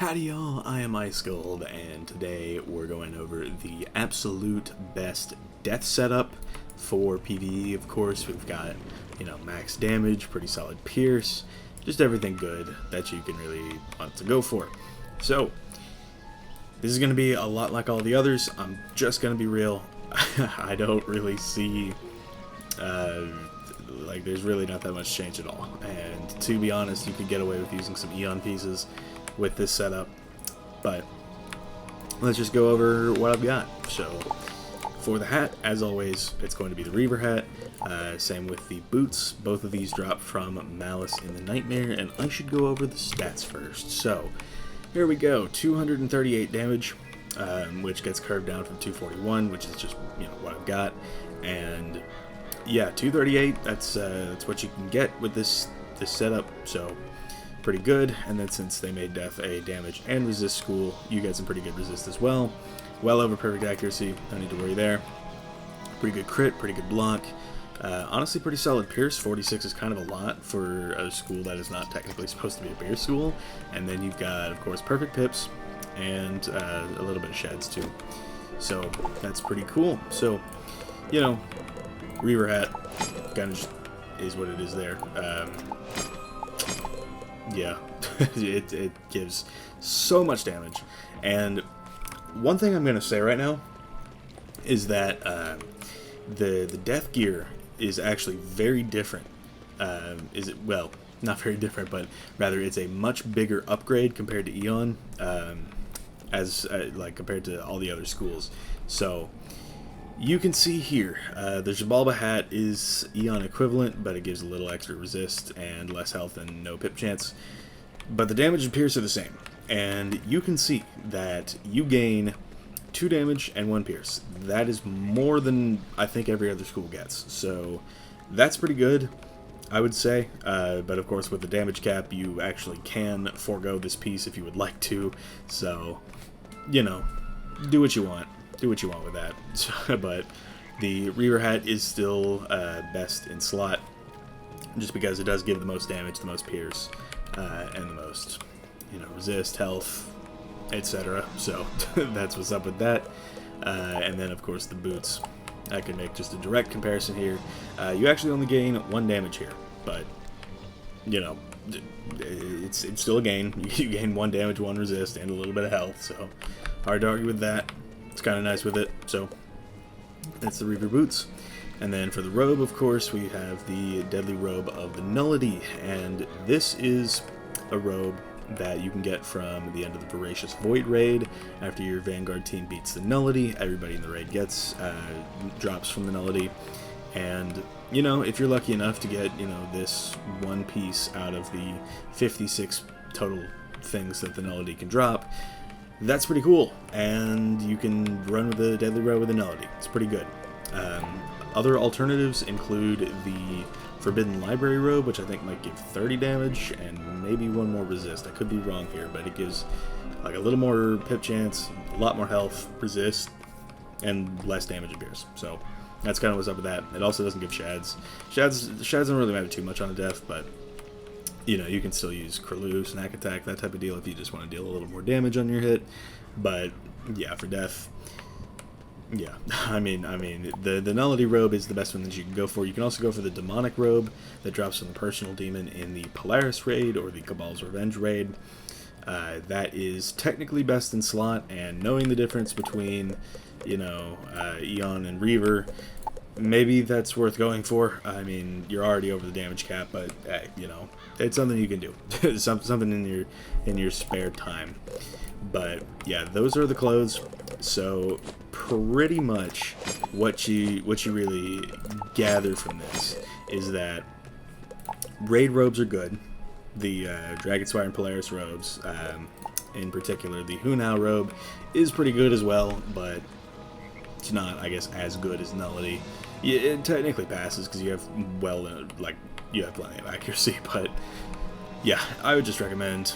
Howdy y'all, I am IceGold, and today we're going over the absolute best death setup for PvE. Of course, we've got, max damage, pretty solid pierce, just everything good that you can really want to go for. So, this is going to be a lot like all the others. I'm just going to be real. I don't really see, there's really not that much change at all. And to be honest, you could get away with using some Eon pieces with this setup, but let's just go over what I've got. So for the hat, as always, it's going to be the Reaver hat. Same with the boots. Both of these drop from Malice in the Nightmare, and I should go over the stats first. So here we go. 238 damage, which gets curved down from 241, which is just what I've got. And yeah, 238. That's what you can get with this setup. So pretty good. And then since they made death a damage and resist school, you get some pretty good resist as well. Well over perfect accuracy, no need to worry there. Pretty good crit, pretty good block. Honestly, pretty solid pierce. 46 is kind of a lot for a school that is not technically supposed to be a pierce school. And then you've got, of course, perfect pips and a little bit of sheds too. So that's pretty cool. So, Reaver hat kind of just is what it is there. Yeah, it gives so much damage. And one thing I'm going to say right now is that the death gear is actually very different. Well, not very different, but rather it's a much bigger upgrade compared to Eon, compared to all the other schools. So you can see here, the Xibalba hat is Eon equivalent, but it gives a little extra resist and less health and no pip chance. But the damage and pierce are the same. And you can see that you gain 2 damage and 1 pierce. That is more than I think every other school gets. So that's pretty good, I would say. But of course, with the damage cap, you actually can forego this piece if you would like to. So, do what you want. Do what you want with that. But the Reaver hat is still best in slot, just because it does give the most damage, the most pierce, and the most, resist, health, etc. So that's what's up with that. And then, of course, the boots. I can make just a direct comparison here. You actually only gain 1 damage here, but it's still a gain. You gain 1 damage, 1 resist, and a little bit of health. So hard to argue with that. It's kind of nice with it. So that's the Reaver boots. And then for the robe, of course, we have the Deadly Robe of the Nullity, and this is a robe that you can get from the end of the Voracious Void raid. After your Vanguard team beats the Nullity, everybody in the raid gets drops from the Nullity. And, if you're lucky enough to get, this one piece out of the 56 total things that the Nullity can drop, that's pretty cool. And you can run with the Deadly Robe with the Nullity. It's pretty good. Other alternatives include the Forbidden Library Robe, which I think might give 30 damage, and maybe 1 more resist. I could be wrong here, but it gives like a little more pip chance, a lot more health, resist, and less damage and pierce. So that's kind of what's up with that. It also doesn't give shads. Shads don't really matter too much on a death, but you can still use Krulu, Snack Attack, that type of deal if you just want to deal a little more damage on your hit. But yeah, for death, yeah, I mean, the Nullity Robe is the best one that you can go for. You can also go for the Demonic Robe that drops from the Personal Demon in the Polaris raid or the Cabal's Revenge raid. That is technically best in slot, and knowing the difference between, Eon and Reaver, maybe that's worth going for. I mean, you're already over the damage cap, but it's something you can do. Something in your spare time. But yeah, those are the clothes. So pretty much what you really gather from this is that raid robes are good. The Dragonspire and Polaris robes, in particular the Hunau robe, is pretty good as well, but it's not, I guess, as good as Nullity. Yeah, it technically passes because you have you have plenty of accuracy, but yeah, I would just recommend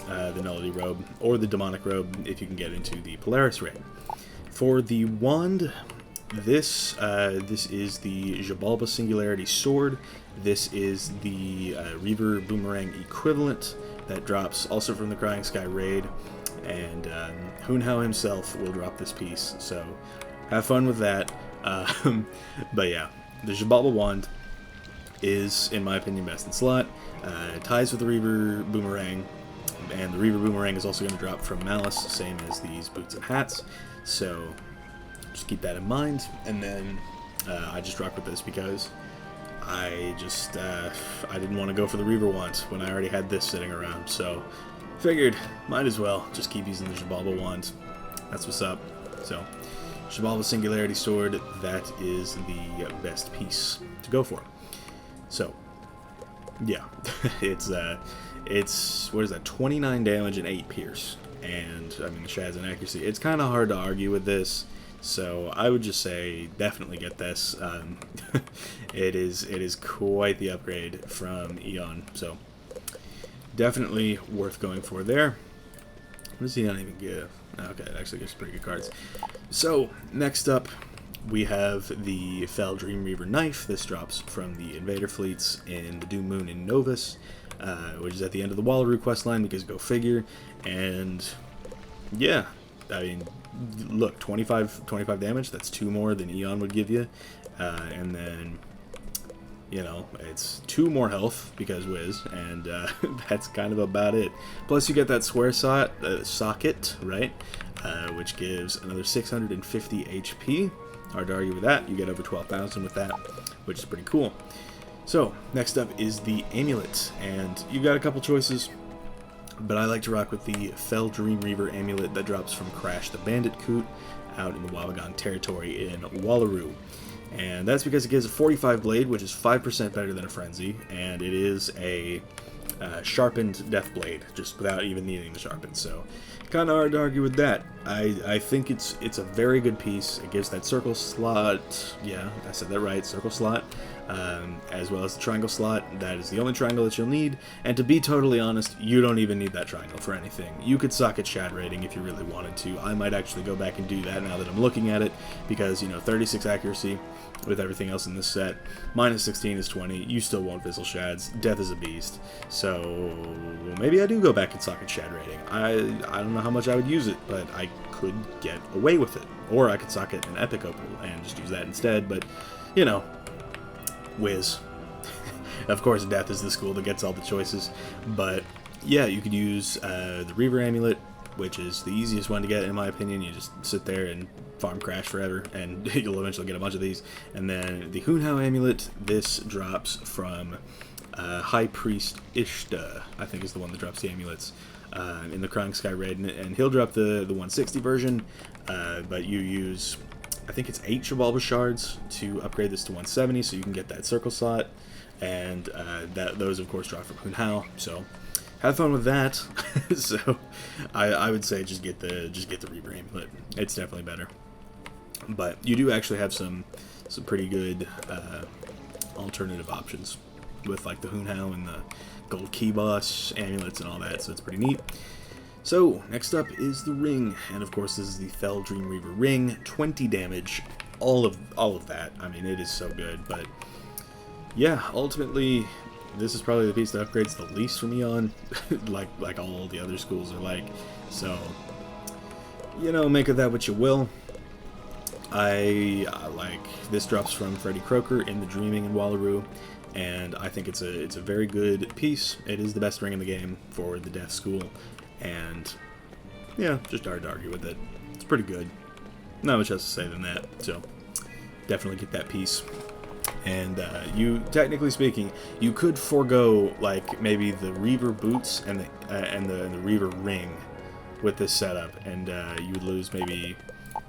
the Nullity Robe or the Demonic Robe if you can get into the Polaris raid. For the wand, this is the Xibalba Singularity Sword. This is the Reaver Boomerang equivalent. that drops also from the Crying Sky raid, and Hunhao himself will drop this piece, so have fun with that. But yeah, the Jababa wand is, in my opinion, best in slot. It ties with the Reaver Boomerang, and the Reaver Boomerang is also going to drop from Malice, same as these boots and hats, so just keep that in mind. And then I just rock with this because I didn't want to go for the Reaver wand when I already had this sitting around, so figured might as well just keep using the Jababa wand. That's what's up. So Jababa Singularity Sword, that is the best piece to go for. So yeah, it's what is that, 29 damage and 8 pierce, and I mean the Shads and accuracy. It's kind of hard to argue with this, so I would just say definitely get this. It is quite the upgrade from Eon, so definitely worth going for there. What does Eon even give? Okay, it actually gives pretty good cards. So next up, we have the Fell Dream Reaver Knife. This drops from the Invader Fleets in the Doom Moon in Novus, which is at the end of the Wallaru questline, because go figure. And yeah, I mean, look, 25 damage, that's 2 more than Eon would give you. And then, you know, it's 2 more health because Wiz, and that's kind of about it. Plus you get that square socket, right, which gives another 650 HP. Hard to argue with that. You get over 12,000 with that, which is pretty cool. So next up is the Amulet, and you've got a couple choices, but I like to rock with the Fell Dream Reaver Amulet that drops from Crash the Bandicoot out in the Wabagon territory in Wallaru. And that's because it gives a 45 blade, which is 5% better than a Frenzy, and it is a sharpened Death Blade, just without even needing to sharpen, so kind of hard to argue with that. I think it's a very good piece. It gives that circle slot, yeah, I said that right, circle slot, as well as the triangle slot. That is the only triangle that you'll need, and to be totally honest, you don't even need that triangle for anything. You could socket Shad rating if you really wanted to. I might actually go back and do that now that I'm looking at it, because, you know, 36 accuracy with everything else in this set, minus 16 is 20, you still won't fizzle Shads, Death is a beast, so maybe I do go back and socket Shad rating. I don't know how much I would use it, but I could get away with it, or I could socket an Epic Opal and just use that instead, but, you know, Wiz. Of course, Death is the school that gets all the choices, but yeah, you could use the Reaver Amulet, which is the easiest one to get in my opinion. You just sit there and farm Crash forever, and you'll eventually get a bunch of these. And then the Hunhao Amulet, this drops from High Priest Ishta, I think is the one that drops the amulets, in the Crying Sky raid, and he'll drop the 160 version, but you use, I think it's 8 Jababa shards to upgrade this to 170, so you can get that circle slot, and those of course drop from Hunhao, so have fun with that. So I would say just get the Reaver Amulet. It's definitely better. But you do actually have some pretty good alternative options with like the Hunhao and the Gold Key Boss amulets and all that, so it's pretty neat. So next up is the ring, and of course this is the Fell Dream Reaver ring, 20 damage, all of that. I mean, it is so good, but yeah, ultimately this is probably the piece that upgrades the least from Eon, like all the other schools are like. So, you know, make of that what you will. I like this drops from Freddy Croker in the Dreaming in Wallaru, and I think it's a very good piece. It is the best ring in the game for the Death School, and yeah, just hard to argue with it. It's pretty good. Not much else to say than that. So definitely get that piece. And you, technically speaking, you could forego like maybe the Reaver boots and the Reaver ring with this setup, and you would lose maybe,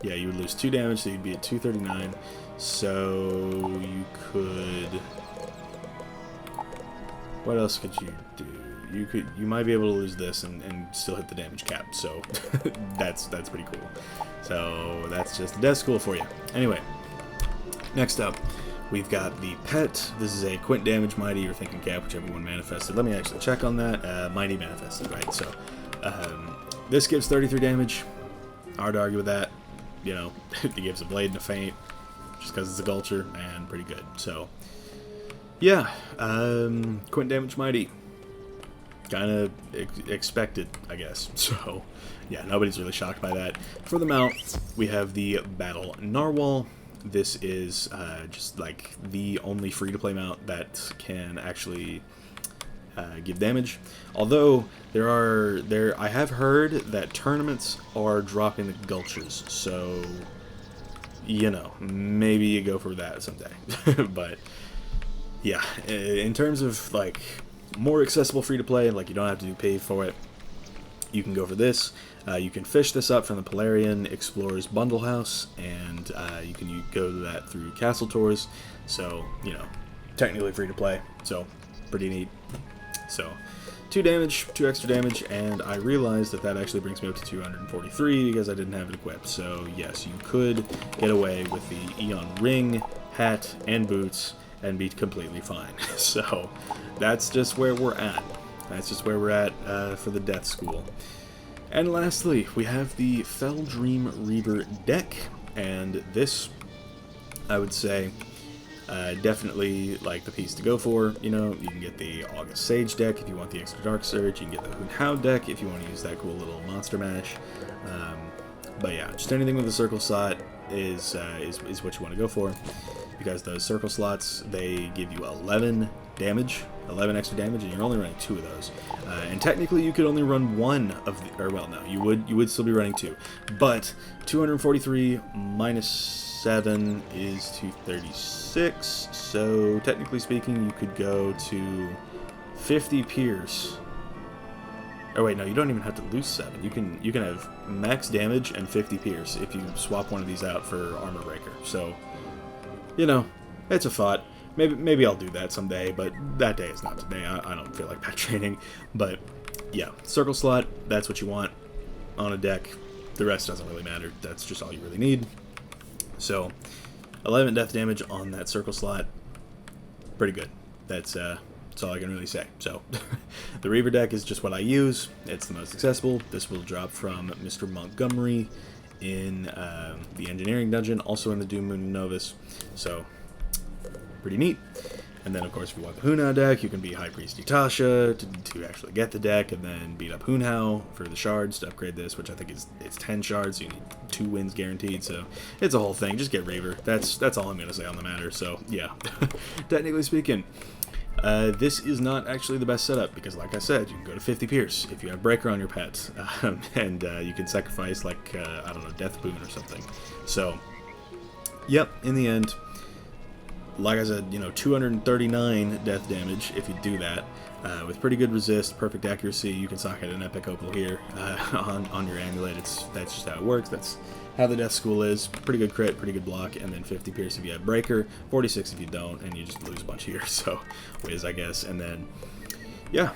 yeah, you would lose 2 damage, so you'd be at 239. So you could, what else could you do? You might be able to lose this and still hit the damage cap. So that's pretty cool. So that's just the Death School for you. Anyway, next up, we've got the Pet. This is a Quint Damage Mighty or Thinking Cap, whichever one manifested. Let me actually check on that. Mighty manifested, right? So this gives 33 damage. Hard to argue with that. You know, it gives a Blade and a Feint, just because it's a Gulcher, and pretty good. So yeah, Quint Damage Mighty. kind of expected, I guess. So, yeah, nobody's really shocked by that. For the mount, we have the Battle Narwhal. This is just like the only free-to-play mount that can actually give damage. Although I have heard that tournaments are dropping the gulchers, so you know, maybe you go for that someday. But yeah, in terms of like more accessible free-to-play, like you don't have to pay for it, you can go for this. You can fish this up from the Polarian Explorer's Bundle House, and you can go to that through Castle Tours. So, you know, technically free to play, so pretty neat. So, 2 damage, 2 extra damage, and I realized that that actually brings me up to 243 because I didn't have it equipped. So, yes, you could get away with the Eon Ring, hat, and boots, and be completely fine. So, that's just where we're at. That's just where we're at for the Death School. And lastly, we have the Fell Dream Reaver deck, and this, I would say, definitely like the piece to go for. You know, you can get the August Sage deck if you want the extra Dark Surge. You can get the Hoon How deck if you want to use that cool little Monster Mash. But yeah, just anything with a circle slot is what you want to go for, because those circle slots, they give you 11 damage, 11 extra damage, and you're only running 2 of those. And technically, you could only run 1 of the, or well, no, you would still be running 2. But 243 minus 7 is 236. So technically speaking, you could go to 50 Pierce. Oh wait, no, you don't even have to lose 7. You can have max damage and 50 Pierce if you swap one of these out for Armor Breaker. So, you know, it's a thought. Maybe I'll do that someday, but that day is not today. I don't feel like pet training. But yeah, circle slot, that's what you want on a deck. The rest doesn't really matter. That's just all you really need. So 11 death damage on that circle slot. Pretty good. That's all I can really say. So the Reaver deck is just what I use. It's the most accessible. This will drop from Mr. Montgomery in the Engineering Dungeon, also in the Doom Moon Novus. So pretty neat. And then, of course, if you want the Hoon How deck, you can be High Priest Tasha to actually get the deck, and then beat up Hoon How for the shards to upgrade this, which I think it's 10 shards, so you need 2 wins guaranteed. So it's a whole thing. Just get Reaver. That's all I'm going to say on the matter. So, yeah. Technically speaking, this is not actually the best setup, because, like I said, you can go to 50 Pierce if you have Breaker on your pet, and you can sacrifice, like, I don't know, Death Boon or something. So, yep, in the end, like I said, you know, 239 death damage if you do that. With pretty good resist, perfect accuracy, you can socket an Epic Opal here on your Amulet. That's just how it works. That's how the Death School is. Pretty good crit, pretty good block, and then 50 Pierce if you have Breaker, 46 if you don't, and you just lose a bunch here. So, Wiz, I guess. And then, yeah,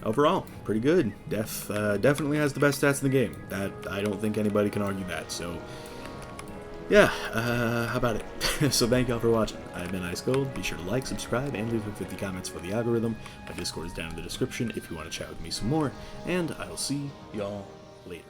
overall, pretty good. Death definitely has the best stats in the game. That I don't think anybody can argue that. So, yeah, how about it? So thank y'all for watching. I've been Ice Gold. Be sure to like, subscribe, and leave 50 comments for the algorithm. My Discord is down in the description if you want to chat with me some more. And I will see y'all later.